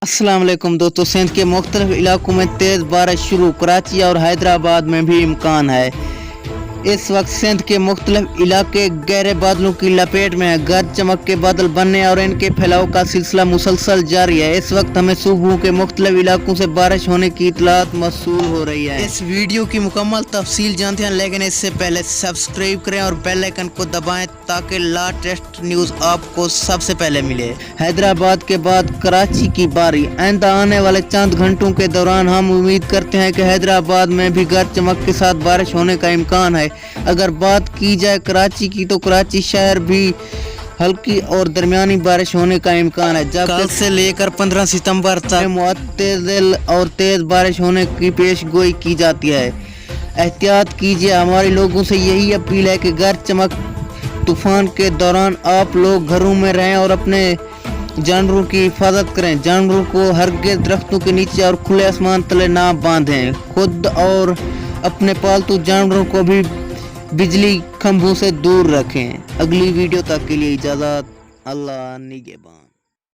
अस्सलाम वालेकुम दोस्तों। सिंध के मुख्तलिफ इलाकों में तेज़ बारिश शुरू, कराची और हैदराबाद में भी इम्कान है। इस वक्त सिंध के मुख्तलिफ इलाके गहरे बादलों की लपेट में है। गरज चमक के बादल बनने और इनके फैलाव का सिलसिला मुसलसल जारी है। इस वक्त हमें सूबों के मुख्तलिफ इलाकों से बारिश होने की इतलात मौसूल हो रही है। इस वीडियो की मुकम्मल तफसील जानते हैं, लेकिन इससे पहले सब्सक्राइब करें और बेल आइकन को दबाएं ताकि लेटेस्ट न्यूज़ आपको सबसे पहले मिले। हैदराबाद के बाद कराची की बारी। आइंदा आने वाले चंद घंटों के दौरान हम उम्मीद करते हैं कि हैदराबाद में भी गरज चमक के साथ बारिश होने का इम्कान है। अगर बात की जाए कराची की, तो कराची शहर भी हल्की और दरमियानी बारिश होने का इम्कान है। जब कल से लेकर 15 सितंबर तक मुअत्तदिल और तेज बारिश होने की पेशगोई की जाती है। एहतियात कीजिए। हमारे लोगों से यही अपील है कि गरज चमक तूफान के दौरान आप लोग घरों में रहें और अपने जानवरों की हिफाजत करें। जानवरों को हरगिज़ दरख्तों के नीचे और खुले आसमान तले ना बांधें। खुद और अपने पालतू जानवरों को भी बिजली खंभों से दूर रखें। अगली वीडियो तक के लिए इजाज़त। अल्लाह निगहबान।